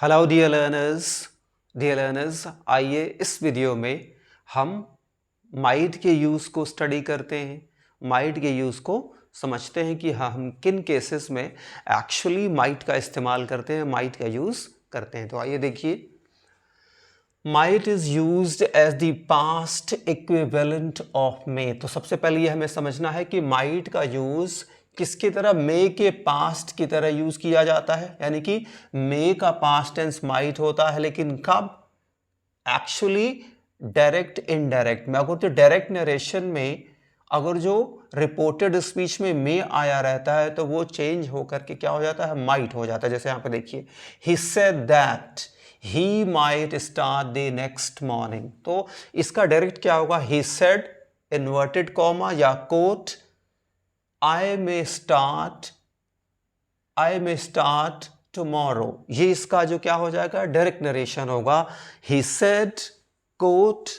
Hello dear learners, आइए इस video में हम माइट के यूज़ को स्टडी करते हैं। माइट के यूज़ को समझते हैं कि हाँ, हम किन केसेस में एक्चुअली माइट का इस्तेमाल करते हैं, माइट का यूज़ करते हैं। तो आइए देखिए, might is used as the past equivalent of may. तो सबसे पहले ये हमें समझना है कि माइट का यूज़ किसकी तरह, मे के पास्ट की तरह यूज किया जाता है। यानी कि मे का पास्ट टेंस माइट होता है, लेकिन कब? एक्चुअली डायरेक्ट इनडायरेक्ट में। अगर तो डायरेक्ट नरेशन में अगर जो रिपोर्टेड स्पीच में मे आया रहता है तो वो चेंज होकर के क्या हो जाता है, माइट हो जाता है। जैसे यहां पे देखिए, he said that he might start the next morning. तो इसका डायरेक्ट क्या होगा, ही सेड इन्वर्टेड कॉमा या coat, I may start tomorrow। ये इसका जो क्या हो जाएगा, डायरेक्ट नरेशन होगा। He said quote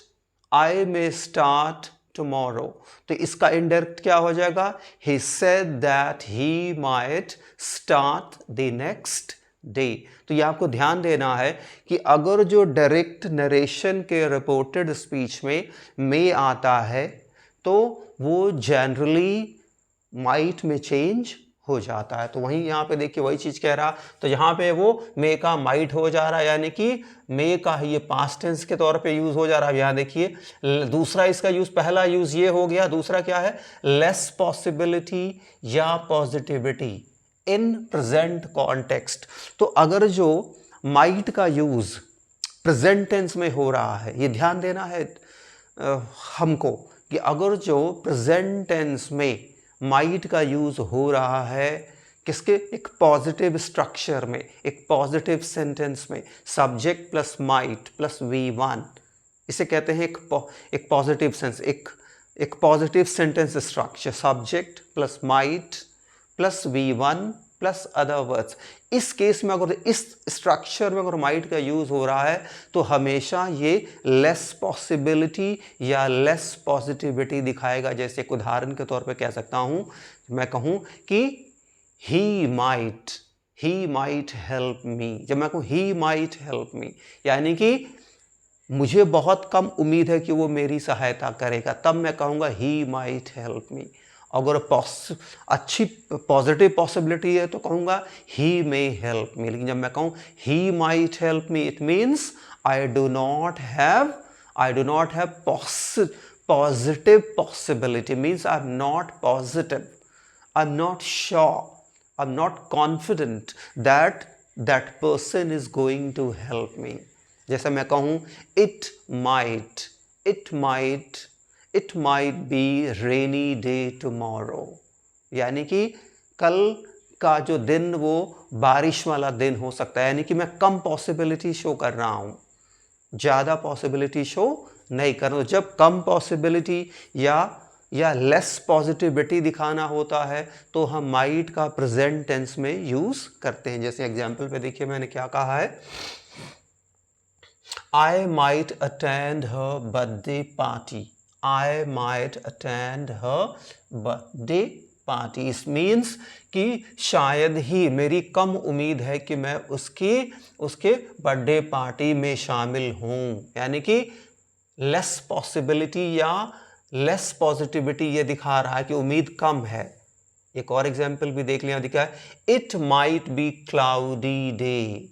I may start tomorrow। तो इसका इनडायरेक्ट क्या हो जाएगा, He said that he might start the next day। तो ये आपको ध्यान देना है कि अगर जो डायरेक्ट नरेशन के रिपोर्टेड स्पीच में आता है तो वो जनरली माइट में चेंज हो जाता है। तो वहीं यहाँ पे देखिए वही चीज कह रहा, तो यहाँ पे वो मे का माइट हो जा रहा है, यानी कि मे का ये पास्ट टेंस के तौर पे यूज हो जा रहा है। यहाँ देखिए दूसरा इसका यूज, पहला यूज ये हो गया, दूसरा क्या है, लेस पॉसिबिलिटी या पॉजिटिविटी इन प्रेजेंट कॉन्टेक्स्ट। तो अगर जो माइट का यूज प्रेजेंट टेंस में हो रहा है, ये ध्यान देना है हमको कि अगर जो प्रेजेंट टेंस में माइट का यूज हो रहा है किसके, एक पॉजिटिव स्ट्रक्चर में, एक पॉजिटिव सेंटेंस में, subject plus might plus V1, इसे कहते हैं एक पॉजिटिव सेंस, एक positive sentence structure, subject plus might plus V1 plus other words. इस केस में अगर इस स्ट्रक्चर में अगर माइट का यूज हो रहा है तो हमेशा ये लेस पॉसिबिलिटी या लेस पॉजिटिविटी दिखाएगा। जैसे एक उदाहरण के तौर पे कह सकता हूं, मैं कहूं कि ही माइट हेल्प मी। जब मैं कहूं ही माइट हेल्प मी, यानी कि मुझे बहुत कम उम्मीद है कि वो मेरी सहायता करेगा, तब मैं कहूँगा ही माइट हेल्प मी। अगर अच्छी पॉजिटिव पॉसिबिलिटी है तो कहूँगा ही मे हेल्प मी। लेकिन जब मैं कहूँ he might help me, it means I do not have positive possibility, means I am not positive, I am not sure, I am not confident that person is going to help me. जैसे मैं कहूँ it might be rainy day tomorrow, यानी कि कल का जो दिन वो बारिश वाला दिन हो सकता है। यानी कि मैं कम पॉसिबिलिटी शो कर रहा हूँ, ज़्यादा पॉसिबिलिटी शो नहीं कर रहा हूँ। जब कम पॉसिबिलिटी या लेस पॉजिटिविटी दिखाना होता है तो हम माइट का प्रेजेंट टेंस में यूज़ करते हैं। जैसे एग्जाम्पल पे देखिए मैंने क्या कहा है, I might attend her birthday party. I might attend her birthday party. It means कि शायद ही, मेरी कम उम्मीद है कि मैं उसके बर्थडे पार्टी में शामिल हूँ। यानी कि लेस पॉसिबिलिटी या लेस पॉजिटिविटी ये दिखा रहा है कि उम्मीद कम है। एक और एग्जाम्पल भी देख लिया, दिखा है it might B cloudy day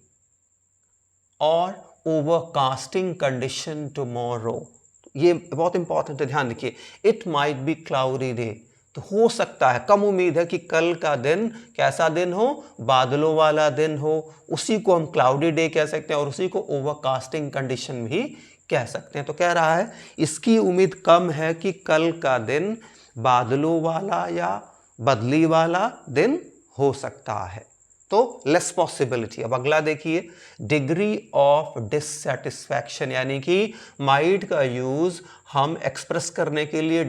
और ओवरकास्टिंग कंडीशन टुमारो। ये बहुत इंपॉर्टेंट है, ध्यान रखिए। It might B cloudy day, तो हो सकता है, कम उम्मीद है कि कल का दिन कैसा दिन हो, बादलों वाला दिन हो, उसी को हम क्लाउडी डे कह सकते हैं और उसी को ओवरकास्टिंग कंडीशन भी कह सकते हैं। तो कह रहा है इसकी उम्मीद कम है कि कल का दिन बादलों वाला या बदली वाला दिन हो सकता है, तो लेस पॉसिबिलिटी। अब अगला देखिए, डिग्री ऑफ डिससेटिस्फैक्शन, यानी कि माइट का यूज हम एक्सप्रेस करने के लिए,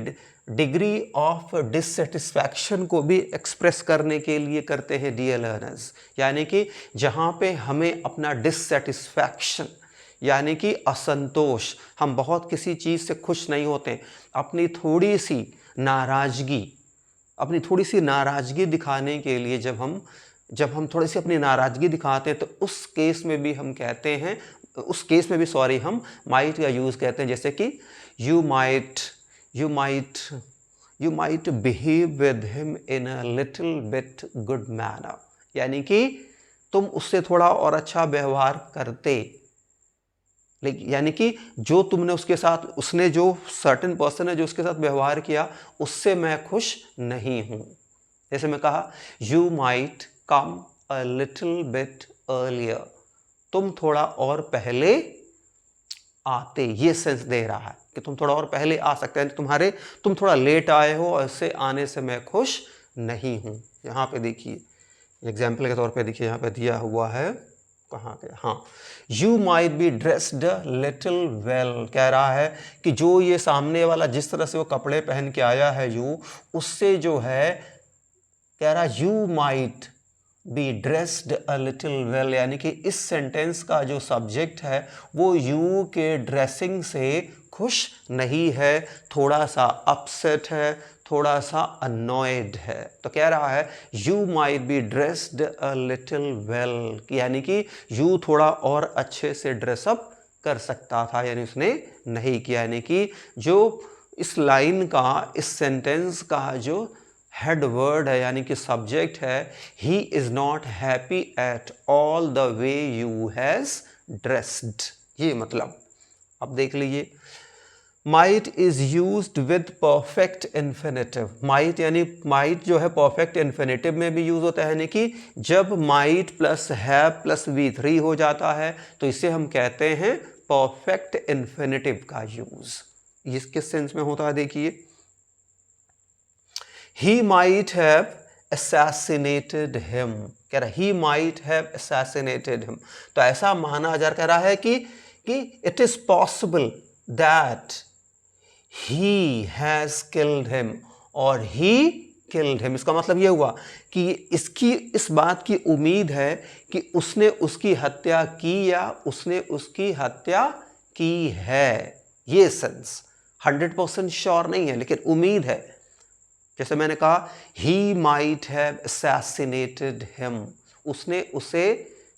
डिग्री ऑफ डिससेटिस्फैक्शन को भी एक्सप्रेस करने के लिए करते हैं डियर लर्नर्स। यानी कि जहाँ पे हमें अपना डिससेटिस्फैक्शन यानी कि असंतोष, हम बहुत किसी चीज़ से खुश नहीं होते, अपनी थोड़ी सी नाराज़गी दिखाने के लिए जब हम जब हम थोड़ी सी अपनी नाराज़गी दिखाते हैं तो उस केस में भी हम कहते हैं, उस केस में भी सॉरी हम माइट का यूज़ कहते हैं, जैसे कि you might behave with him in a little bit good manner, यानी कि तुम उससे थोड़ा और अच्छा व्यवहार करते, लेकिन यानी कि जो तुमने उसके साथ, उसने जो सर्टेन पर्सन है जो उसके साथ व्यवहार किया उससे मैं खुश नहीं हूँ। जैसे मैं कहा you might come a little bit earlier, तुम थोड़ा और पहले आते, ये सेंस दे रहा है कि तुम थोड़ा और पहले आ सकते हैं, तुम थोड़ा लेट आए हो और इससे आने से मैं खुश नहीं हूँ। यहाँ पे देखिए एग्जाम्पल के तौर पे देखिए यहाँ पे दिया हुआ है, कहाँ पे, हाँ, you might be dressed little well, कह रहा है कि जो ये सामने वाला जिस तरह से वो कपड़े पहन के आया है यू, उससे जो है कह रहा you might be dressed a little well, यानी कि इस सेंटेंस का जो सब्जेक्ट है वो यू के ड्रेसिंग से खुश नहीं है, थोड़ा सा अपसेट है, थोड़ा सा अनॉयड है। तो कह रहा है you might be dressed a little well, यानी कि यू थोड़ा और अच्छे से ड्रेसअप कर सकता था, यानी उसने नहीं किया। यानी कि जो इस लाइन का, इस सेंटेंस का जो हेड वर्ड है यानी कि सब्जेक्ट है, he is not happy at all the way you has dressed, ये मतलब अब देख लीजिए might is used with perfect infinitive, might यानी माइट जो है परफेक्ट इन्फिनेटिव में भी यूज होता है, यानी कि जब might plus have plus V3 हो जाता है तो इसे हम कहते हैं परफेक्ट इन्फिनेटिव का यूज। इस किस सेंस में होता है देखिए, he might have assassinated him, कह रहा he might have assassinated him, तो ऐसा माना जा कह रहा है कि it is possible that he has killed him और he killed him। इसका मतलब ये हुआ कि इस बात की उम्मीद है कि उसने उसकी हत्या की या उसने उसकी हत्या की है, ये सेंस 100% श्योर नहीं है लेकिन उम्मीद है। जैसे मैंने कहा he might have assassinated him, उसने उसे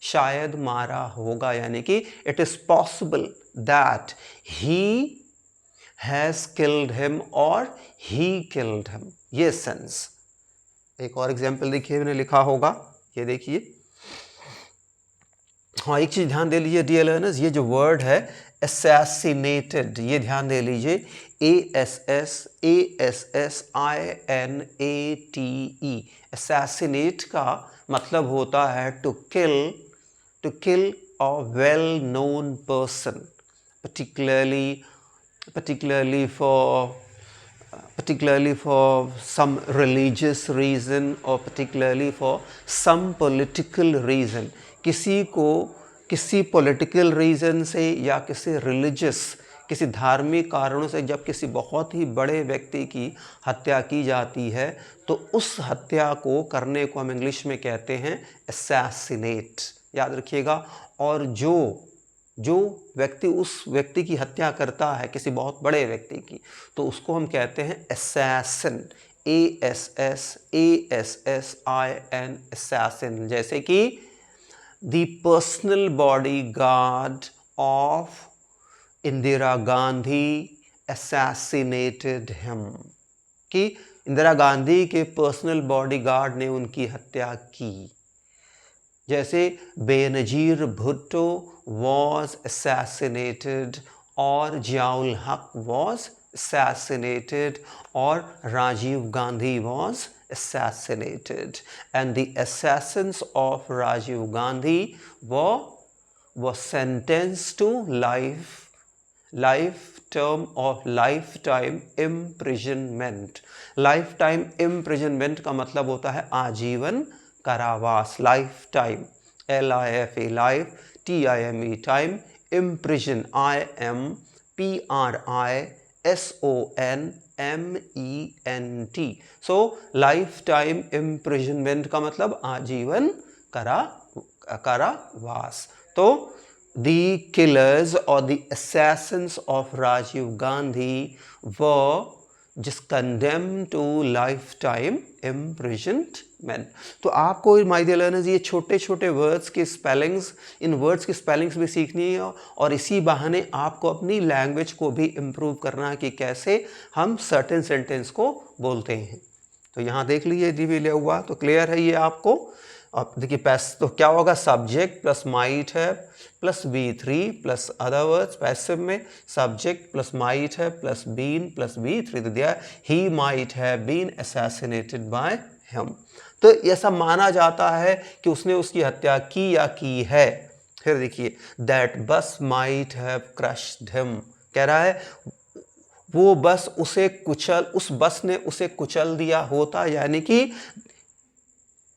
शायद मारा होगा, यानी कि it is possible that he has killed him और he killed him, ये सेंस। एक और एग्जाम्पल देखिए मैंने लिखा होगा, ये देखिए, हाँ एक चीज ध्यान दे लीजिए डियर लर्नर्स, ये जो वर्ड है assassinated, ये ध्यान दे लीजिए, ASSASSINATE, assassinate का मतलब होता है to kill a well known person, particularly for some religious reason or particularly for some political reason, किसी को किसी पॉलिटिकल रीज़न से या किसी रिलीजियस, किसी धार्मिक कारणों से जब किसी बहुत ही बड़े व्यक्ति की हत्या की जाती है तो उस हत्या को करने को हम इंग्लिश में कहते हैं assassinate, याद रखिएगा। और जो व्यक्ति उस व्यक्ति की हत्या करता है किसी बहुत बड़े व्यक्ति की, तो उसको हम कहते हैं assassin, ASSASSIN, assassin। जैसे कि the personal bodyguard of Indira Gandhi assassinated him, कि इंदिरा गांधी के पर्सनल बॉडीगार्ड ने उनकी हत्या की। जैसे बेनजीर भुट्टो was assassinated और जियाउल हक was assassinated और Rajiv Gandhi was assassinated, and the assassins of Rajiv Gandhi were sentenced to lifetime imprisonment। lifetime imprisonment का मतलब होता है आजीवन कारावास, lifetime LIFE life, TIME time, imprison IMPRISONMENT, so lifetime imprisonment का मतलब आजीवन कारावास। तो the killers or the assassins of Rajiv Gandhi were just condemned to lifetime imprisonment, man. तो आपको माय डियर लर्नर्स ये छोटे छोटे वर्ड्स के स्पेलिंग्स, इन वर्ड्स की स्पेलिंग्स भी सीखनी है और इसी बहाने आपको अपनी लैंग्वेज को भी इम्प्रूव करना है कि कैसे हम सर्टेन सेंटेंस को बोलते हैं। तो यहाँ देख लीजिए जी भी लिया हुआ, तो क्लियर है ये आपको। अब देखिए पैस तो क्या होगा, सब्जेक्ट प्लस माइट है plus V3 plus other words. Passive में सब्जेक्ट प्लस माइट है प्लस बीन प्लस V3 तो दिया he might have been assassinated by him. तो ऐसा माना जाता है कि उसने उसकी हत्या की या की है। फिर देखिए दैट बस माइट हैव क्रश्ड हिम, कह रहा है वो बस उसे उस बस ने उसे कुचल दिया होता, यानी कि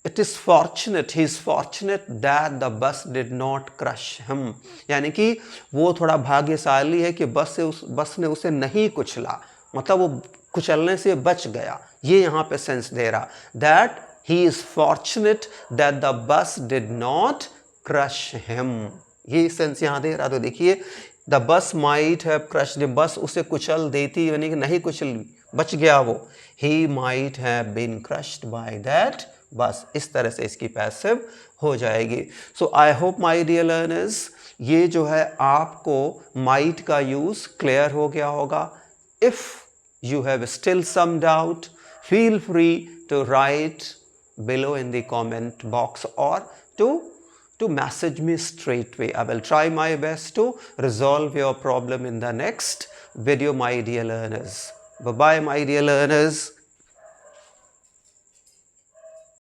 he is fortunate that the bus did not crush him, यानी कि वो थोड़ा भाग्यशाली है कि बस ने उसे नहीं कुचला, मतलब वो कुचलने से बच गया। ये यहाँ पे सेंस दे रहा, that he is fortunate that the bus did not crush him, ये सेंस यहाँ दे रहा। तो देखिए the bus might have crushed him, बस उसे कुचल देती, यानी कि नहीं कुचल, बच गया वो। He might have been crushed by that bus, इस तरह से इसकी पैसिव हो जाएगी। So I hope my dear learners ये जो है आपको माइट का यूज क्लियर हो गया होगा। If you have still some doubt feel free to write below in the comment box or to message me straight away. I will try my best to resolve your problem in the next video, my dear learners. Bye bye, my dear learners.